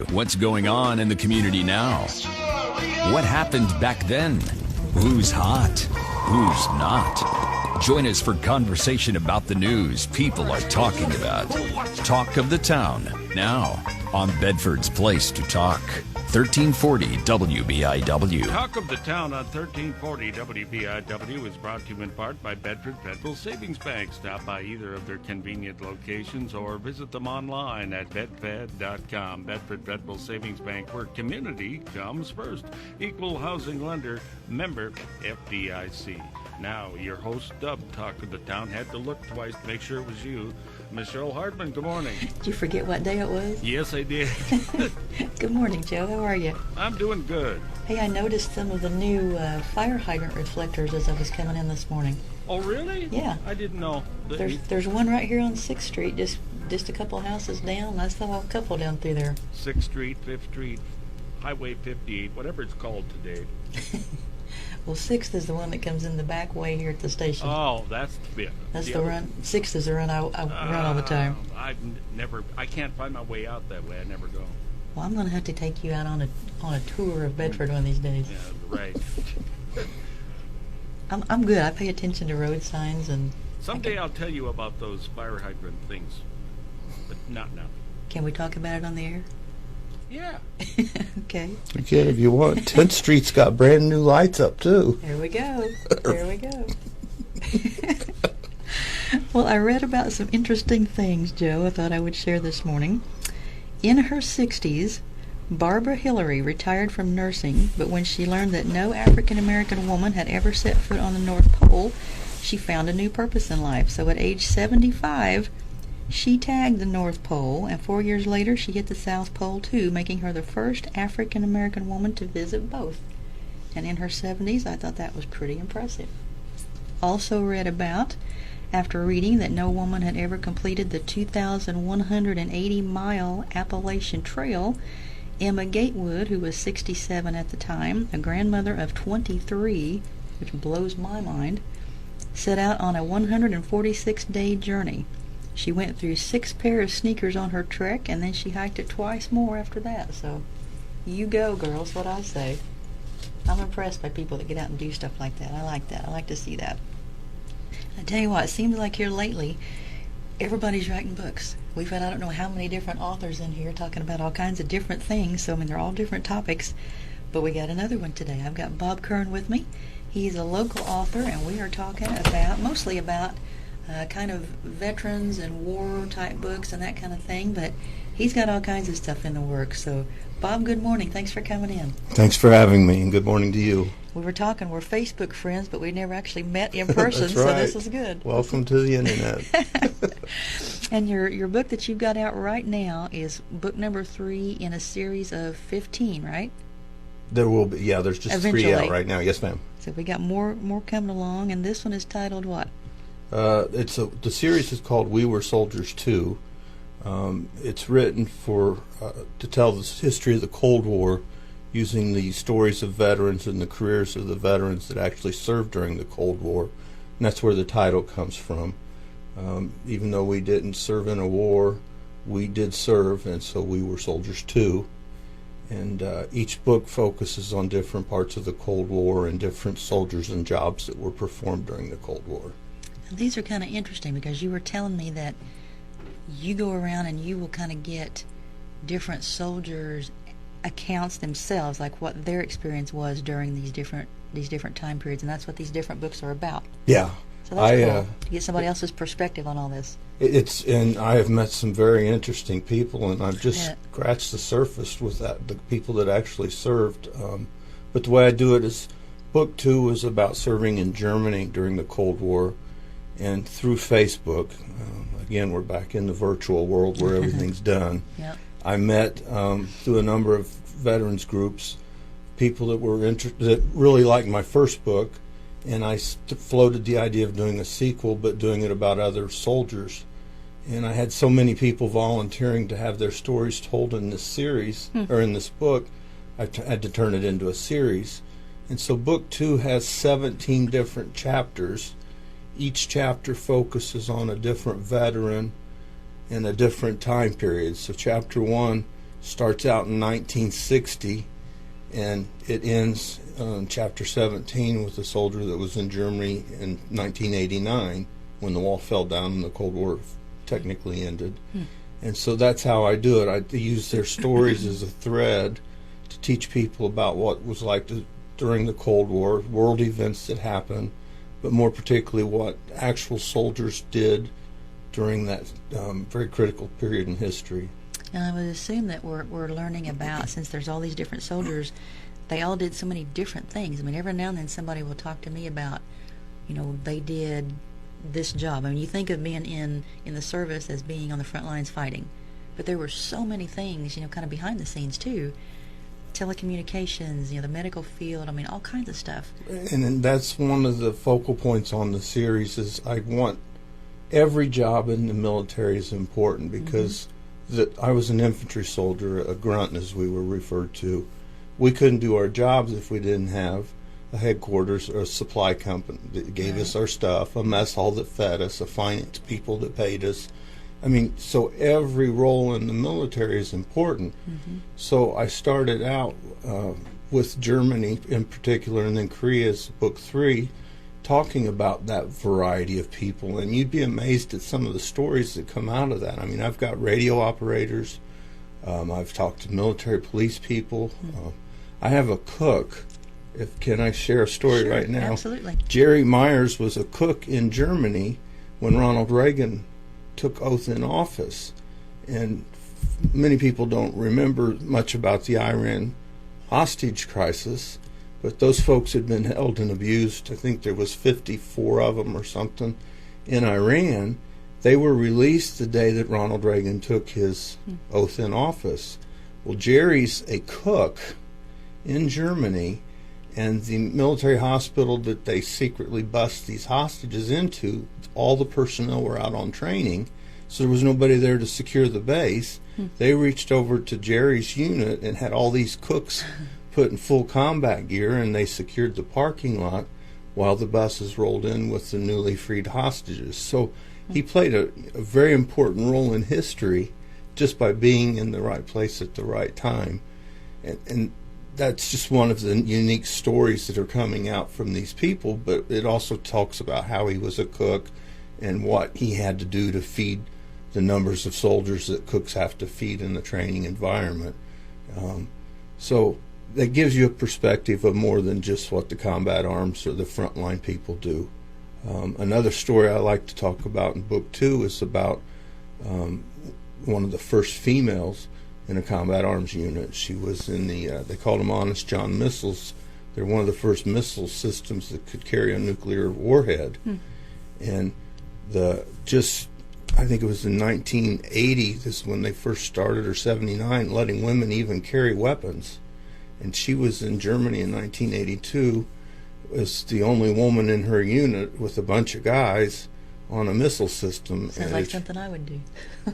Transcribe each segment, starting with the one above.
What's going on in the community now? What happened back then? Who's hot? Who's not? Join us for conversation about the news people are talking about. Talk of the Town, now on Bedford's Place to Talk. 1340 WBIW. Talk of the Town on 1340 WBIW is brought to you in part by Bedford Federal Savings Bank. Stop by either of their convenient locations or visit them online at bedfed.com. Bedford Federal Savings Bank, where community comes first. Equal housing lender, member FDIC. Now, your host of Talk of the Town had to look twice to make sure it was you. Michelle Hardman, good morning. Did you forget what day it was? Yes, I did. Good morning, Joe. How are you? I'm doing good. Hey, I noticed some of the new fire hydrant reflectors as I was coming in this morning. Oh, really? Yeah. I didn't know. There's one right here on 6th Street, just a couple houses down. I saw a couple down through there. 6th Street, 5th Street, Highway 58, whatever it's called today. Well, 6th is the one that comes in the back way here at the station. Oh, that's it. That's the run. 6th is the run I run all the time. I can't find my way out that way. I never go. Well, I'm going to have to take you out on a tour of Bedford one of these days. Yeah, right. I'm good. I pay attention to road signs and. Someday I'll tell you about those fire hydrant things, but not now. Can we talk about it on the air? Yeah. Okay. You can if you want. 10th Street's got brand new lights up, too. There we go. There we go. Well, I read about some interesting things, Joe, I thought I would share this morning. In her 60s, Barbara Hillary retired from nursing, but when she learned that no African-American woman had ever set foot on the North Pole, she found a new purpose in life. So at age 75, she tagged the North Pole, and 4 years later she hit the South Pole too, making her the first African-American woman to visit both. And in her 70s, I thought that was pretty impressive. Also read about, after reading that no woman had ever completed the 2,180-mile Appalachian Trail, Emma Gatewood, who was 67 at the time, a grandmother of 23, which blows my mind, set out on a 146-day journey. She went through 6 pairs of sneakers on her trek, and then she hiked it twice more after that. So, you go, girls, what I say. I'm impressed by people that get out and do stuff like that. I like that. I like to see that. I tell you what, it seems like here lately, everybody's writing books. We've had I don't know how many different authors in here talking about all kinds of different things. So, I mean, they're all different topics. But we got another one today. I've got Bob Kern with me. He's a local author, and we are talking mostly about kind of veterans and war type books and that kind of thing, but he's got all kinds of stuff in the works. So, Bob, good morning. Thanks for coming in. Thanks for having me, and good morning to you. We were talking, we're Facebook friends, but we never actually met in person, That's so right. this is good. Welcome to the internet. And your book that you've got out right now is book number 3 in a series of 15, right? There will be, yeah, there's just Eventually. 3 out right now. Yes, ma'am. So we got more coming along, and this one is titled what? The series is called We Were Soldiers Too. It's written to tell the history of the Cold War using the stories of veterans and the careers of the veterans that actually served during the Cold War. And that's where the title comes from. Even though we didn't serve in a war, we did serve, and so we were soldiers too. And each book focuses on different parts of the Cold War and different soldiers and jobs that were performed during the Cold War. These are kind of interesting because you were telling me that you go around and you will kind of get different soldiers' accounts themselves, like what their experience was during these different time periods, and that's what these different books are about. Yeah. So that's cool to get somebody else's perspective on all this. And I have met some very interesting people, and I've just scratched the surface with the people that actually served. But the way I do it is, book 2 was about serving in Germany during the Cold War, and through Facebook, again, we're back in the virtual world where everything's done. Yep. I met through a number of veterans groups, people that were that really liked my first book, and I floated the idea of doing a sequel, but doing it about other soldiers. And I had so many people volunteering to have their stories told in this series, or in this book, I had to turn it into a series. And so book 2 has 17 different chapters. Each chapter focuses on a different veteran in a different time period. So chapter 1 starts out in 1960, and it ends in chapter 17 with a soldier that was in Germany in 1989 when the wall fell down and the Cold War technically ended. And so that's how I do it. I use their stories as a thread to teach people about what was like during the Cold War, world events that happened, but more particularly what actual soldiers did during that very critical period in history. And I would assume that we're learning about, since there's all these different soldiers, they all did so many different things. I mean, every now and then somebody will talk to me about, they did this job. I mean, you think of being in the service as being on the front lines fighting, but there were so many things, kind of behind the scenes too. Telecommunications, the medical field, I mean, all kinds of stuff. And that's one of the focal points on the series is I want every job in the military is important because I was an infantry soldier, a grunt as we were referred to. We couldn't do our jobs if we didn't have a headquarters or a supply company that gave us our stuff, a mess hall that fed us, a finance people that paid us. I mean, so every role in the military is important. So I started out with Germany in particular, and then Korea's book 3, talking about that variety of people. And you'd be amazed at some of the stories that come out of that. I mean, I've got radio operators. I've talked to military police people. I have a cook. Can I share a story right now? Absolutely. Jerry Myers was a cook in Germany when Ronald Reagan took oath in office, and many people don't remember much about the Iran hostage crisis, but those folks had been held and abused. I think there was 54 of them or something in Iran. They were released the day that Ronald Reagan took his oath in office. Well, Jerry's a cook in Germany, and the military hospital that they secretly bust these hostages into, all the personnel were out on training, so there was nobody there to secure the base. They reached over to Jerry's unit and had all these cooks put in full combat gear, and they secured the parking lot while the buses rolled in with the newly freed hostages. So he played a very important role in history just by being in the right place at the right time. And that's just one of the unique stories that are coming out from these people, but it also talks about how he was a cook and what he had to do to feed the numbers of soldiers that cooks have to feed in the training environment. So that gives you a perspective of more than just what the combat arms or the frontline people do. Another story I like to talk about in book 2 is about one of the first females in a combat arms unit. She was in they called them Honest John missiles. They're one of the first missile systems that could carry a nuclear warhead. And I think it was in 1980, this is when they first started, or 79, letting women even carry weapons. And she was in Germany in 1982 as the only woman in her unit with a bunch of guys on a missile system. Sounds like something I would do.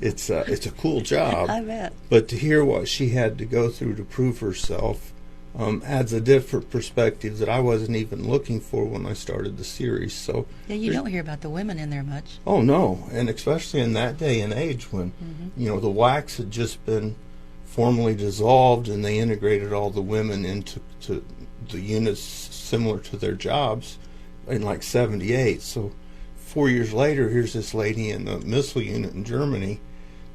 It's a cool job. I bet. But to hear what she had to go through to prove herself adds a different perspective that I wasn't even looking for when I started the series. So yeah, you don't hear about the women in there much. Oh no, and especially in that day and age when the wax had just been formally dissolved and they integrated all the women into the units similar to their jobs in like 78. So 4 years later, here's this lady in the missile unit in Germany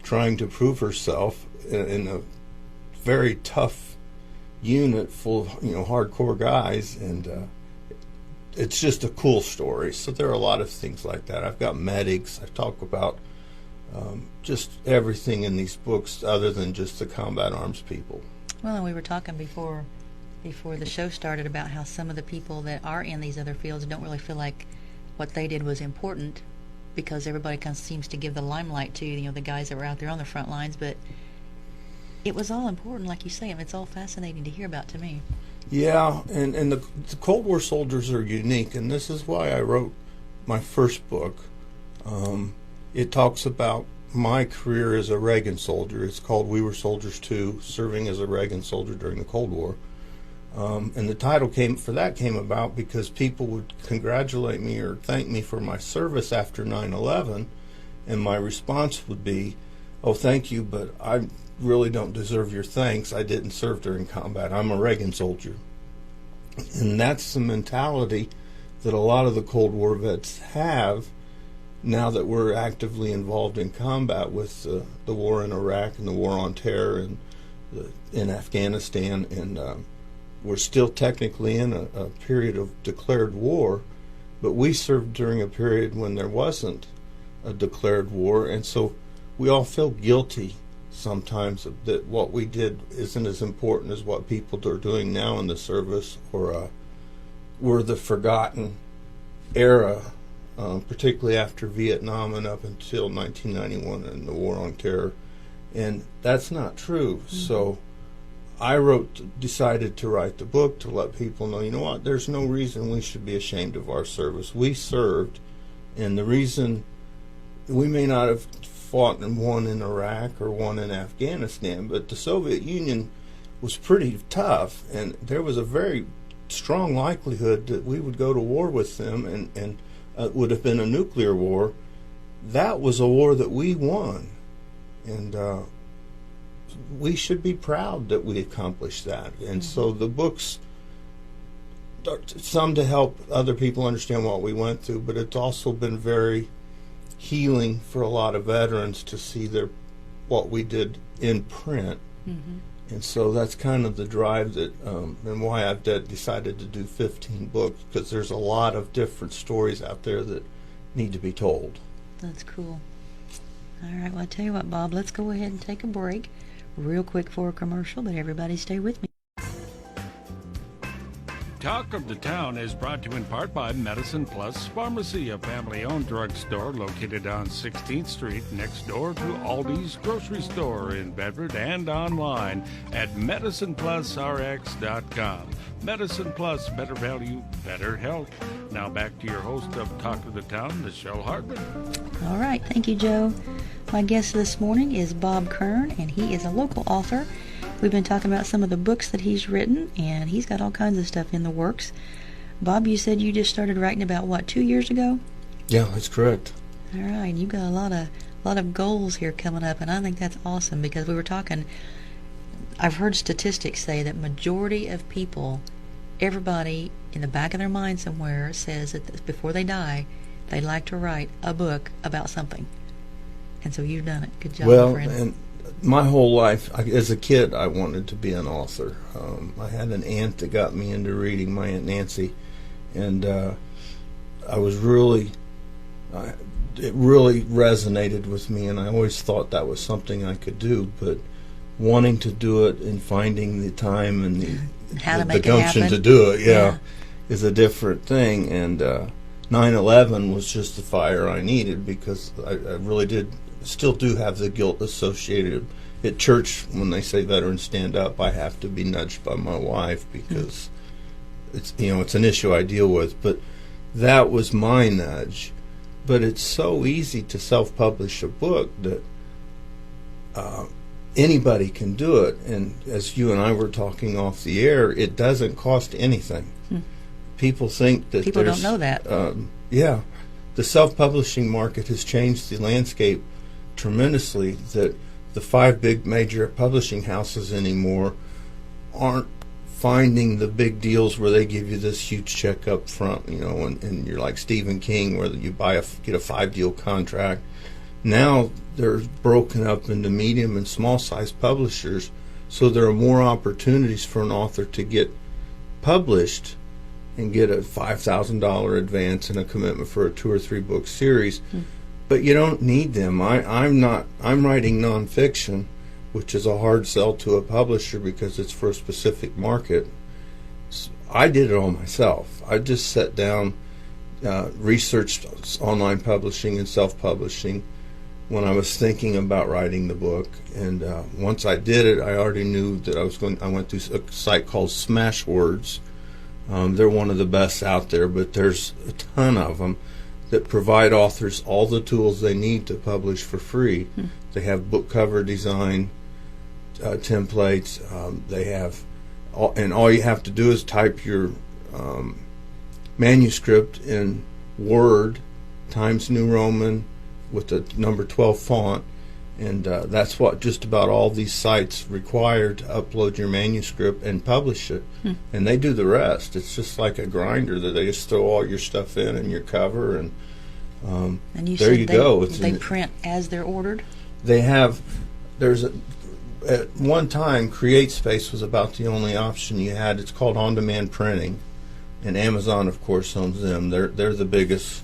trying to prove herself in a very tough unit full of hardcore guys, and it's just a cool story. So there are a lot of things like that. I've got medics. I talk about just everything in these books other than just the combat arms people. Well, and we were talking before the show started about how some of the people that are in these other fields don't really feel like what they did was important because everybody kind of seems to give the limelight to the guys that were out there on the front lines, but it was all important, like you say. I mean, it's all fascinating to hear about to me. Yeah, and the Cold War soldiers are unique, and this is why I wrote my first book. It talks about my career as a Reagan soldier. It's called We Were Soldiers Too, serving as a Reagan soldier during the Cold War. And the title came about because people would congratulate me or thank me for my service after 9/11, and my response would be, "Oh, thank you, but I'm really don't deserve your thanks. I didn't serve during combat. I'm a Reagan soldier. And that's the mentality that a lot of the Cold War vets have now that we're actively involved in combat with the war in Iraq and the war on terror and in Afghanistan. And we're still technically in a period of declared war, but we served during a period when there wasn't a declared war. And so we all feel guilty sometimes that what we did isn't as important as what people are doing now in the service, or we're the forgotten era, particularly after Vietnam and up until 1991 and the war on terror. And that's not true. Mm-hmm. So I decided to write the book to let people know, you know what, there's no reason we should be ashamed of our service. We served, and the reason we may not have fought and won in Iraq or won in Afghanistan, but the Soviet Union was pretty tough, and there was a very strong likelihood that we would go to war with them, and would have been a nuclear war. That was a war that we won, and we should be proud that we accomplished that. And so the books, some to help other people understand what we went through, but it's also been very healing for a lot of veterans to see what we did in print. Mm-hmm. And so that's kind of the drive that and why I've decided to do 15 books, because there's a lot of different stories out there that need to be told. That's cool. All right, well, I tell you what, Bob, let's go ahead and take a break real quick for a commercial, but everybody stay with me. Talk of the Town is brought to you in part by Medicine Plus Pharmacy, a family-owned drugstore located on 16th Street next door to Aldi's grocery store in Bedford, and online at medicineplusrx.com. Medicine Plus, better value, better health. Now back to your host of Talk of the Town, Michelle Hardman. All right, thank you, Joe. My guest this morning is Bob Kern, and he is a local author. We've been talking about some of the books that he's written, and he's got all kinds of stuff in the works. Bob, you said you just started writing about, 2 years ago? Yeah, that's correct. All right, you've got a lot of goals here coming up, and I think that's awesome, because we were talking, I've heard statistics say that majority of people, everybody in the back of their mind somewhere says that before they die, they'd like to write a book about something. And so you've done it. Good job, my friend. And my whole life, as a kid, I wanted to be an author. I had an aunt that got me into reading, my Aunt Nancy, and I was really, it really resonated with me, and I always thought that was something I could do, but wanting to do it and finding the time and the gumption to do it, is a different thing. And 9/11 was just the fire I needed, because I really still do have the guilt associated. At church, when they say veterans stand up, I have to be nudged by my wife, because it's an issue I deal with. But that was my nudge. But it's so easy to self-publish a book that anybody can do it. And as you and I were talking off the air, it doesn't cost anything. People think that people don't know that. The self-publishing market has changed the landscape tremendously, that the 5 big major publishing houses anymore aren't finding the big deals where they give you this huge check up front, and you're like Stephen King, where you get a 5-deal contract. Now they're broken up into medium and small size publishers, so there are more opportunities for an author to get published and get a $5,000 advance and a commitment for a 2 or 3 book series. But you don't need them. I'm writing nonfiction, which is a hard sell to a publisher because it's for a specific market. So I did it all myself. I just sat down, researched online publishing and self-publishing when I was thinking about writing the book. And once I did it, I already knew that I went through a site called Smashwords. They're one of the best out there, but there's a ton of them that provide authors all the tools they need to publish for free. They have book cover design templates. They have, and all you have to do is type your manuscript in Word Times New Roman with the number 12 font, And that's what just about all these sites require to upload your manuscript and publish it. And they do the rest. It's just like a grinder that they just throw all your stuff in and your cover, and you there said you go. They print as they're ordered? They have, at one time, CreateSpace was about the only option you had. It's called on-demand printing, and Amazon, of course, owns them. They're the biggest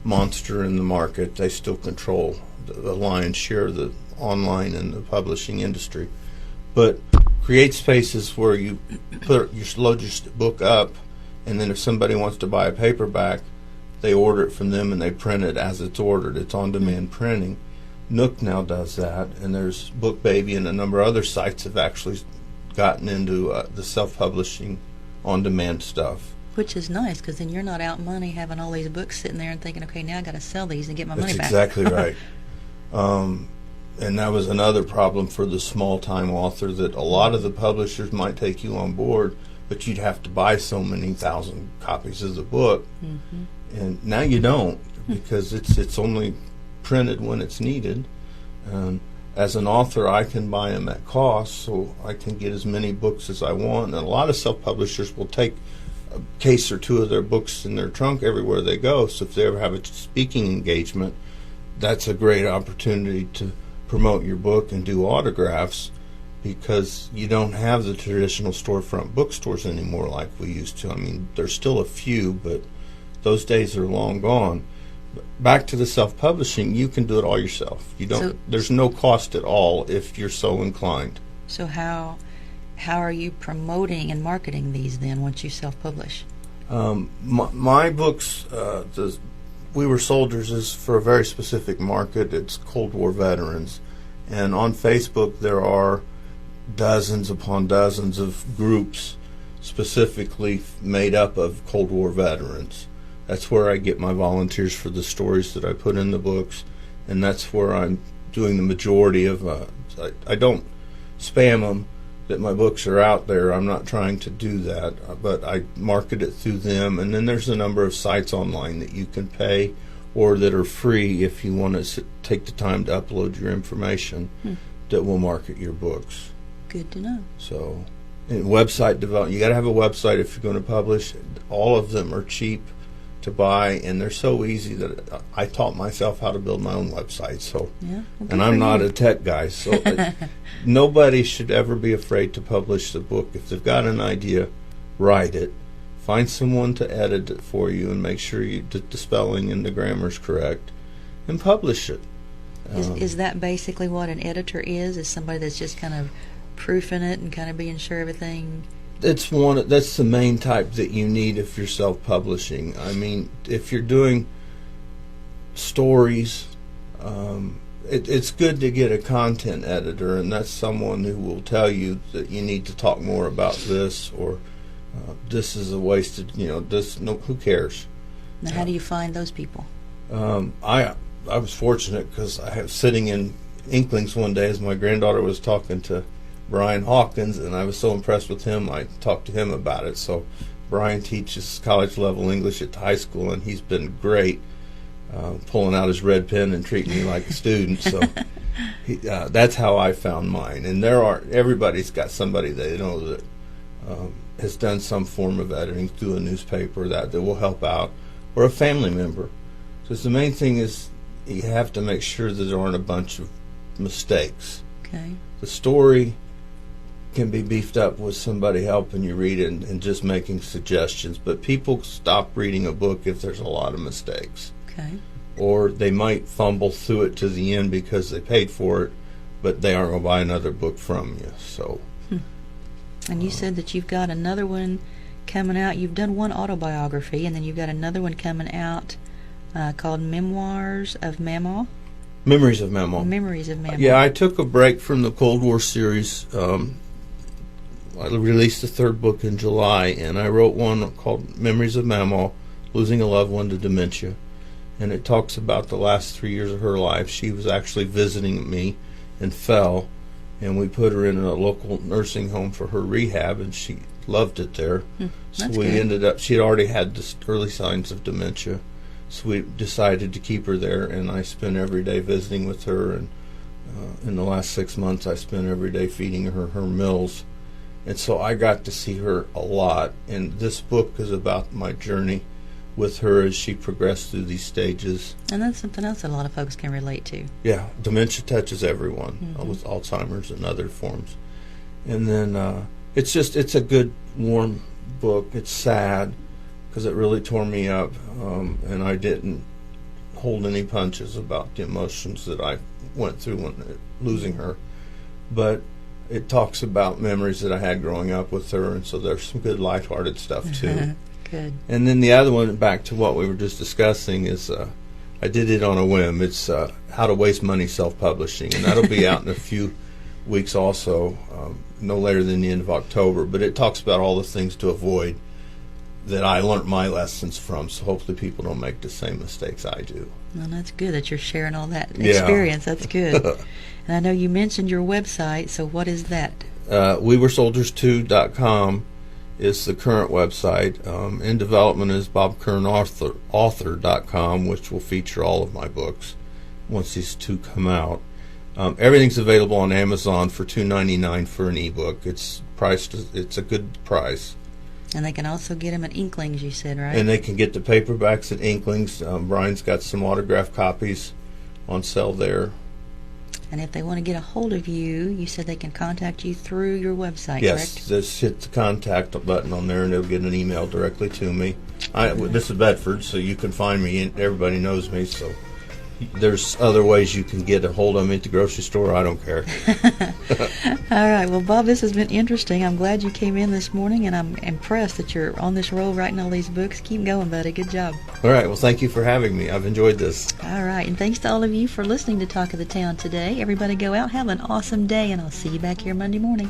monster in the market. They still control the lion's share of the online and the publishing industry. But CreateSpace is where you load your book up, and then if somebody wants to buy a paperback, they order it from them and they print it as it's ordered. It's on-demand printing. Nook now does that, and there's BookBaby and a number of other sites have actually gotten into the self-publishing on-demand stuff. Which is nice, because then you're not out money having all these books sitting there and thinking, okay, now I got to sell these and get my money back. That's exactly right. And that was another problem for the small-time author, that a lot of the publishers might take you on board, but you'd have to buy so many thousand copies of the book. And now you don't, because it's only printed when it's needed. As an author, I can buy them at cost, so I can get as many books as I want. And a lot of self-publishers will take a case or two of their books in their trunk everywhere they go. So if they ever have a speaking engagement, that's a great opportunity to promote your book and do autographs, because you don't have the traditional storefront bookstores anymore like we used to. I mean, there's still a few, but those days are long gone. Back to the self-publishing, you can do it all yourself. There's no cost at all if you're so inclined. So how are you promoting and marketing these then once you self-publish? My books, We Were Soldiers, is for a very specific market. It's Cold War veterans. And on Facebook there are dozens upon dozens of groups specifically made up of Cold War veterans. That's where I get my volunteers for the stories that I put in the books, and that's where I'm doing the majority of. I don't spam them that my books are out there. I'm not trying to do that, but I market it through them. And then there's a number of sites online that you can pay or that are free if you want to take the time to upload your information that will market your books. Good to know. So, and website development, you got to have a website if you're going to publish. All of them are cheap to buy, and they're so easy that I taught myself how to build my own website. So, and I'm not a tech guy, so nobody should ever be afraid to publish the book. If they've got an idea, write it. Find someone to edit it for you and make sure the spelling and the grammar is correct, and publish it. Is that basically what an editor is? Is somebody that's just kind of proofing it and kind of being sure everything? That's the main type that you need if you're self-publishing. I mean, if you're doing stories, it's good to get a content editor, and that's someone who will tell you that you need to talk more about this, or this is a wasted, who cares? Now, how do you find those people? I was fortunate because I was sitting in Inklings one day as my granddaughter was talking to Brian Hawkins, and I was so impressed with him, I talked to him about it. So Brian teaches college-level English at the high school, and he's been great, pulling out his red pen and treating me like a student. So that's how I found mine. And everybody's got somebody they know that has done some form of editing through a newspaper that will help out, or a family member. Because the main thing is you have to make sure that there aren't a bunch of mistakes. Okay. The story can be beefed up with somebody helping you read it and just making suggestions, but people stop reading a book if there's a lot of mistakes. Okay. Or they might fumble through it to the end because they paid for it, but they aren't going to buy another book from you. So. And you said that you've got another one coming out. You've done one autobiography, and then you've got another one coming out called Memoirs of Mamaw. Memories of Mamaw. Memories of Mamaw. Yeah, I took a break from the Cold War series. I released the third book in July, and I wrote one called Memories of Mamaw, Losing a Loved One to Dementia. And it talks about the last 3 years of her life. She was actually visiting me and fell, and we put her in a local nursing home for her rehab, and she loved it there. So we ended up, she had already had the early signs of dementia. So we decided to keep her there, and I spent every day visiting with her and In the last 6 months, I spent every day feeding her meals. And so I got to see her a lot. And this book is about my journey with her as she progressed through these stages. And that's something else that a lot of folks can relate to. Yeah, dementia touches everyone Mm-hmm. with Alzheimer's and other forms. And then it's a good, warm book. It's sad because it really tore me up, and I didn't hold any punches about the emotions that I went through when losing her. But it talks about memories that I had growing up with her, and so there's some good lighthearted stuff too. Good. And then the other one, back to what we were just discussing, is I did it on a whim. It's How to Waste Money Self-Publishing, and that'll be out in a few weeks also, no later than the end of October. But it talks about all the things to avoid that I learned my lessons from, so hopefully people don't make the same mistakes I do. Well, that's good that you're sharing all that Yeah. experience. That's good. And I know you mentioned your website, so what is that? WeWereSoldiers2.com is the current website. In development is BobKernAuthor.com, which will feature all of my books once these two come out. Everything's available on Amazon for $2.99 for an ebook. It's a good price. And they can also get them at Inklings, you said, right? And they can get the paperbacks at Inklings. Brian's got some autographed copies on sale there. And if they want to get a hold of you, you said they can contact you through your website, Yes, correct? just hit the contact button on there and they'll get an email directly to me. This is Bedford, so you can find me, and everybody knows me, so there's other ways you can get a hold of me at the grocery store. I don't care. All right. Well, Bob, this has been interesting. I'm glad you came in this morning, and I'm impressed that you're on this roll writing all these books. Keep going, buddy. Good job. All right, well, thank you for having me. I've enjoyed this. All right. And thanks to all of you for listening to Talk of the Town today. Everybody go out, have an awesome day, and I'll see you back here Monday morning.